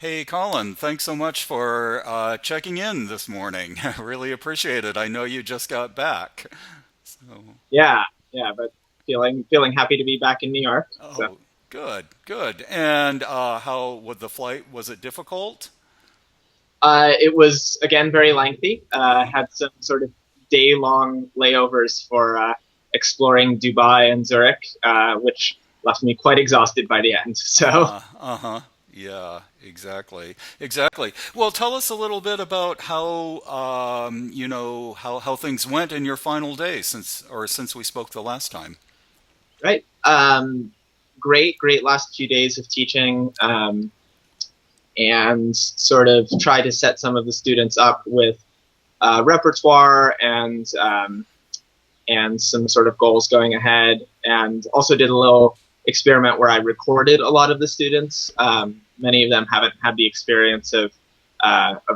Hey, Colin, thanks so much for checking in this morning. I really appreciate it. I know you just got back. So, Yeah, yeah, but feeling happy to be back in New York. So oh, good, good. And how was the flight? Was it difficult? it was again very lengthy. Uh-huh. Had some sort of day-long layovers for exploring Dubai and Zurich, which left me quite exhausted by the end. So Uh-huh. Yeah, exactly. Exactly. Well, tell us a little bit about how how things went in your final day since we spoke the last time. right, great last few days of teaching, and sort of try to set some of the students up with repertoire and some sort of goals going ahead. And also did a little experiment where I recorded a lot of the students. Many of them haven't had the experience of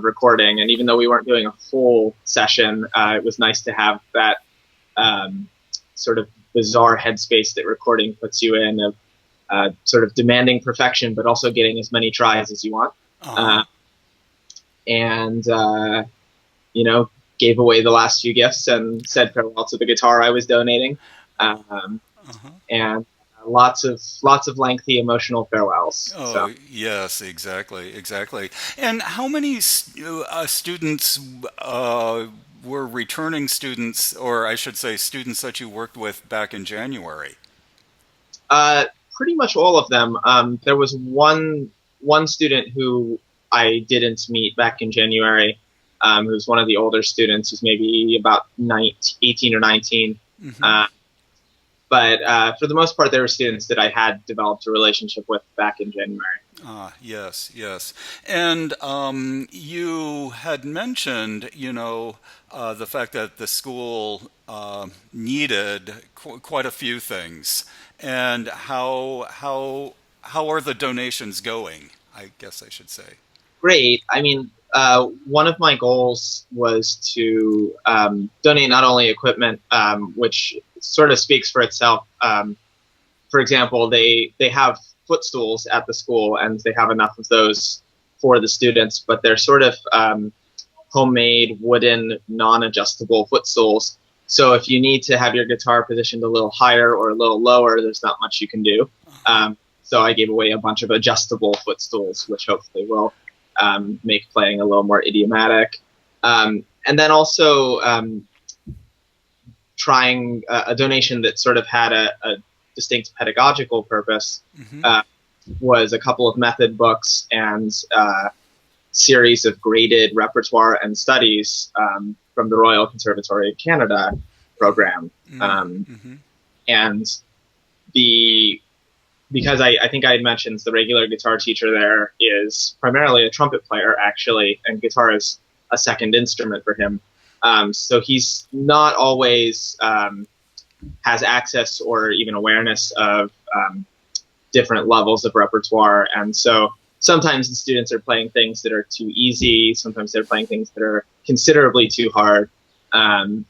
recording, and even though we weren't doing a full session, it was nice to have that um, sort of bizarre headspace that recording puts you in of sort of demanding perfection, but also getting as many tries as you want. Uh-huh. Uh, and you know, gave away the last few gifts and said farewell to the guitar I was donating, um, Uh-huh. and lots of lengthy emotional farewells. So Oh, yes, exactly, exactly. And how many students were returning students, or I should say, students that you worked with back in January? pretty much all of them. There was one student who I didn't meet back in January, who's one of the older students, who's maybe about 19, 18 or 19. Hmm. Uh, but for the most part, they were students that I had developed a relationship with back in January. Ah, yes, yes. And you had mentioned, the fact that the school needed quite a few things, and how are the donations going? I guess I should say. Great. I mean, one of my goals was to donate not only equipment, which sort of speaks for itself. For example, they have footstools at the school, and they have enough of those for the students, but they're sort of homemade wooden, non-adjustable footstools. So if you need to have your guitar positioned a little higher or a little lower, there's not much you can do. So I gave away a bunch of adjustable footstools, which hopefully will make playing a little more idiomatic. And then also trying a donation that sort of had a distinct pedagogical purpose Hmm. uh, was a couple of method books and series of graded repertoire and studies from the Royal Conservatory of Canada program. Um, Hmm. and the because I think I had mentioned the regular guitar teacher there is primarily a trumpet player, actually, and guitar is a second instrument for him. So he's not always has access or even awareness of different levels of repertoire. And so sometimes the students are playing things that are too easy. Sometimes they're playing things that are considerably too hard. Um,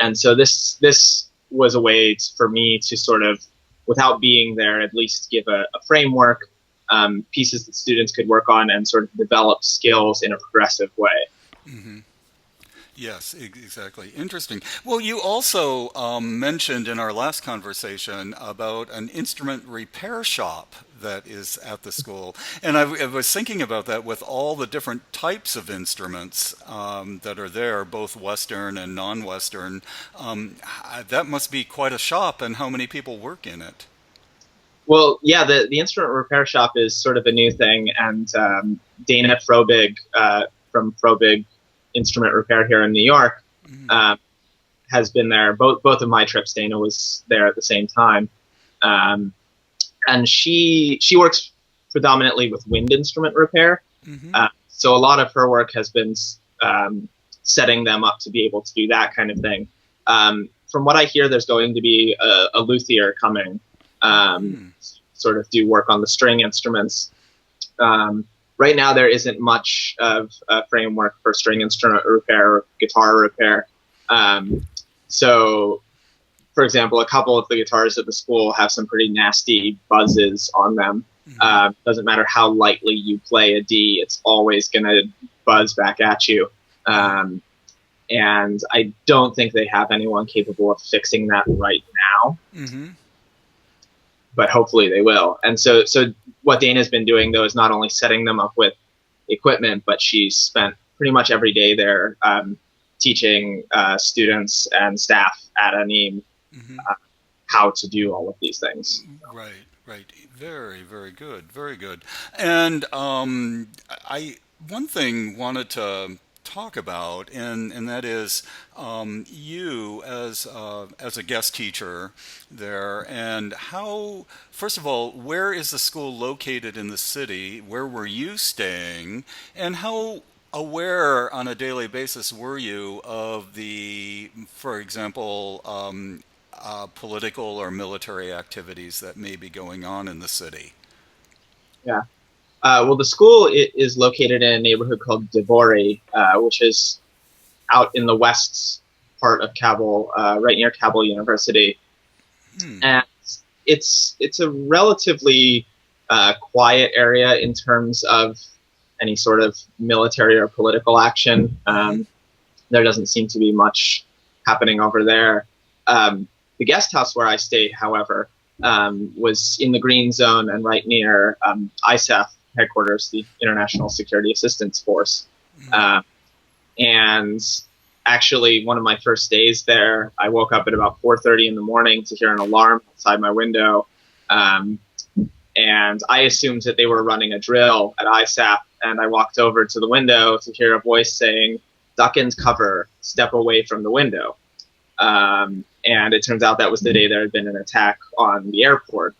and so this was a way for me to sort of, without being there, at least give a framework, pieces that students could work on and sort of develop skills in a progressive way. Hmm. Yes, exactly. Interesting. Well, you also mentioned in our last conversation about an instrument repair shop that is at the school. And I was thinking about that with all the different types of instruments that are there, both Western and non-Western. That must be quite a shop, and how many people work in it? Well, yeah, the instrument repair shop is sort of a new thing, and Dana Frobig from Frobig Instrument Repair here in New York Mm. um, has been there. Both of my trips, Dana was there at the same time, um, and she works predominantly with wind instrument repair. Hmm. So a lot of her work has been setting them up to be able to do that kind of thing. From what I hear, there's going to be a luthier coming, Mm. sort of do work on the string instruments. Um, right now, there isn't much of a framework for string instrument repair or guitar repair. Um, so, for example, a couple of the guitars at the school have some pretty nasty buzzes on them. Doesn't matter how lightly you play a D, it's always going to buzz back at you. And I don't think they have anyone capable of fixing that right now, but hopefully they will. And so what Dana's been doing, though, is not only setting them up with equipment, but she's spent pretty much every day there teaching students and staff at ANIMO how to do all of these things. Right, right. Very, very good. Very good. And I one thing wanted to talk about, and that is you as a guest teacher there, and how. First of all, where is the school located in the city? Where were you staying? And how aware on a daily basis were you of the, for example, political or military activities that may be going on in the city? Yeah. Well, the school is located in a neighborhood called Devori, which is out in the west part of Kabul, right near Kabul University. And it's a relatively quiet area in terms of any sort of military or political action. There doesn't seem to be much happening over there. The guest house where I stayed, however, was in the green zone and right near ISAF headquarters, the International Security Assistance Force. And actually, one of my first days there, I woke up at about 4:30 in the morning to hear an alarm outside my window. And I assumed that they were running a drill at ISAF. And I walked over to the window to hear a voice saying, "Duck and cover, step away from the window." And it turns out that was the day there had been an attack on the airport.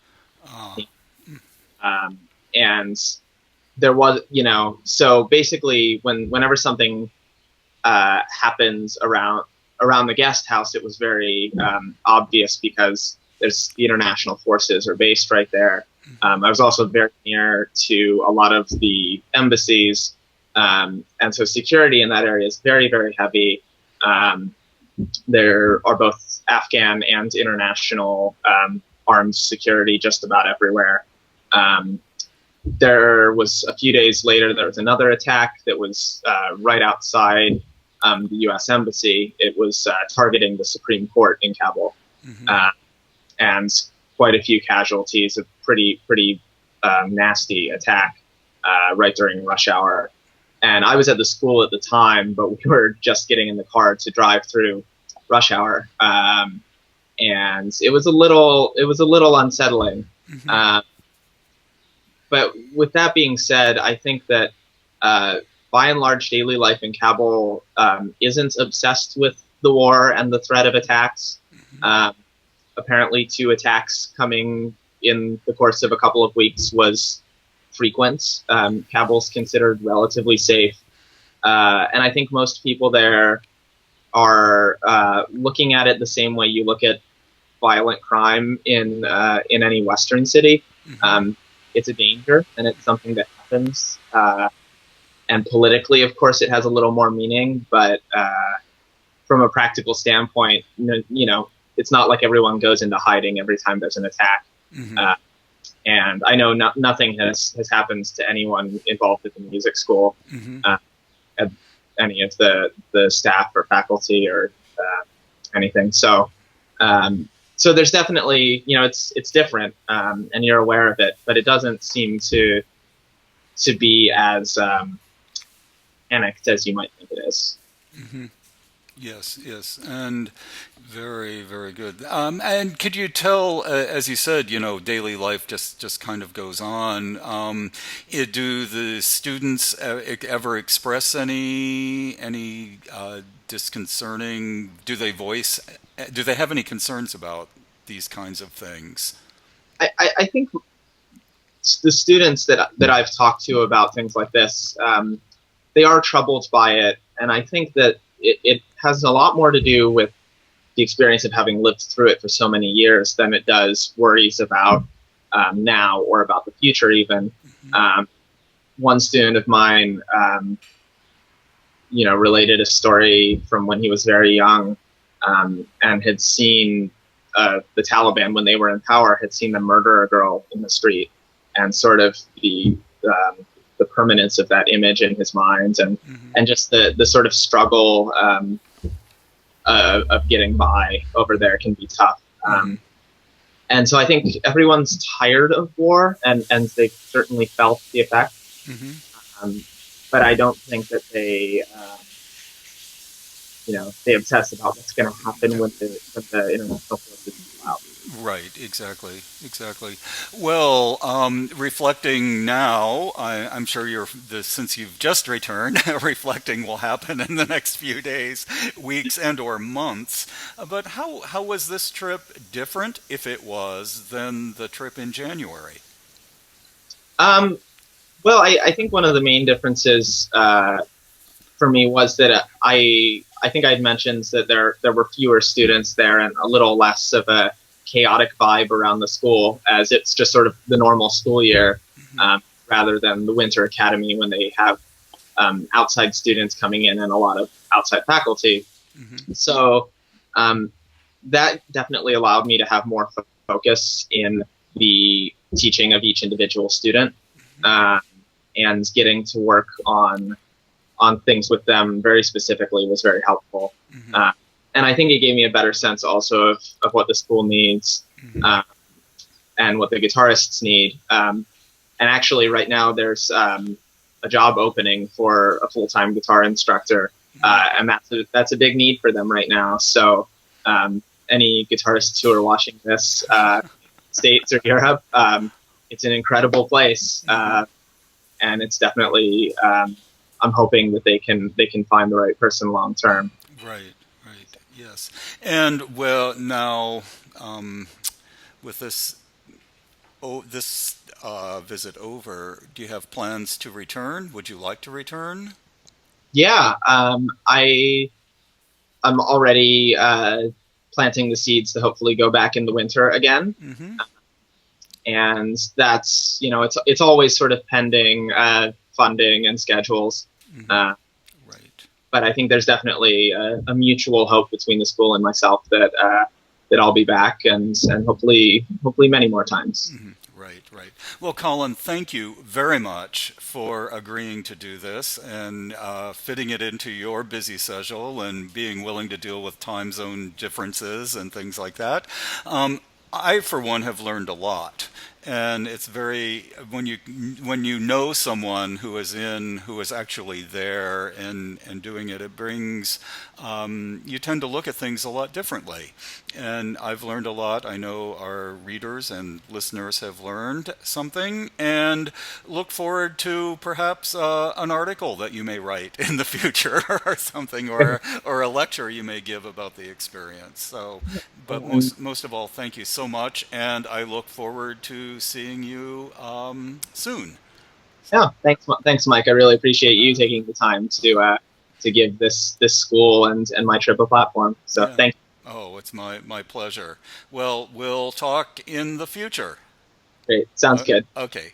And there was, so basically whenever something happens around the guest house, it was very obvious because there's the international forces are based right there. I was also very near to a lot of the embassies. And so security in that area is very, very heavy. There are both Afghan and international armed security just about everywhere. There was a few days later, there was another attack that was right outside the U.S. Embassy. It was targeting the Supreme Court in Kabul. And quite a few casualties, a pretty nasty attack right during rush hour. And I was at the school at the time, but we were just getting in the car to drive through rush hour. And it was a little unsettling. But with that being said, I think that by and large, daily life in Kabul isn't obsessed with the war and the threat of attacks. Apparently, 2 attacks coming in the course of a couple of weeks was frequent. Kabul's considered relatively safe. And I think most people there are looking at it the same way you look at violent crime in any Western city. It's a danger, and it's something that happens. And politically, of course, it has a little more meaning. But from a practical standpoint, it's not like everyone goes into hiding every time there's an attack. And I know nothing has happened to anyone involved with the music school, any of the staff or faculty or anything. So there's definitely, it's different, and you're aware of it, but it doesn't seem to be as panicked as you might think it is. Yes, yes, and very, very good. And could you tell, as you said, daily life just kind of goes on. Do the students ever express any disconcerting? Do they have any concerns about these kinds of things? I think the students that I've talked to about things like this, they are troubled by it, and I think that it has a lot more to do with the experience of having lived through it for so many years than it does worries about now or about the future even. One student of mine, related a story from when he was very young and had seen the Taliban, when they were in power, had seen them murder a girl in the street. and sort of the permanence of that image in his mind, Hmm. and just the sort of struggle of getting by over there can be tough. Hmm. And so I think everyone's tired of war, and they've certainly felt the effect. Hmm. Um, but I don't think that they obsess about what's going to happen Yeah. when the international forces pull out. Right, exactly, exactly. Well, reflecting now, I'm sure since you've just returned, reflecting will happen in the next few days, weeks, and/or months. But how was this trip different, if it was, than the trip in January? Um, well, I think one of the main differences for me was that I think I'd mentioned that there were fewer students there and a little less of a chaotic vibe around the school, as it's just sort of the normal school year, Hmm. rather than the winter academy when they have outside students coming in and a lot of outside faculty. Hmm. So um, that definitely allowed me to have more focus in the teaching of each individual student, uh, and getting to work on things with them very specifically was very helpful. Hmm. Uh, and I think it gave me a better sense also of what the school needs, Hmm. uh, and what the guitarists need. And actually, right now, there's a job opening for a full time guitar instructor. And that's a big need for them right now. So, any guitarists who are watching this, States or Europe, it's an incredible place. Hmm. And it's definitely I'm hoping that they can find the right person long term. Right, right, yes. And well, now um, with this visit over, do you have plans to return? Would you like to return? Yeah, I'm already planting the seeds to hopefully go back in the winter again, Hmm. and that's it's always sort of pending funding and schedules. Hmm. Uh, Right. but I think there's definitely a mutual hope between the school and myself that I'll be back, and hopefully many more times. Hmm. Right, right. Well, Colin, thank you very much for agreeing to do this and fitting it into your busy schedule and being willing to deal with time zone differences and things like that. Um, I, for one, have learned a lot. And it's very when you know someone who is actually there and doing it, it brings you tend to look at things a lot differently. And I've learned a lot. I know our readers and listeners have learned something, and look forward to perhaps an article that you may write in the future or something, or a lecture you may give about the experience. So, but And most of all, thank you so much, and I look forward to seeing you soon. yeah, thanks, Mike. I really appreciate you taking the time to give this school and my trip a platform. So Yeah. thank you. Oh, it's my pleasure. Well, we'll talk in the future. Great, sounds good. Okay.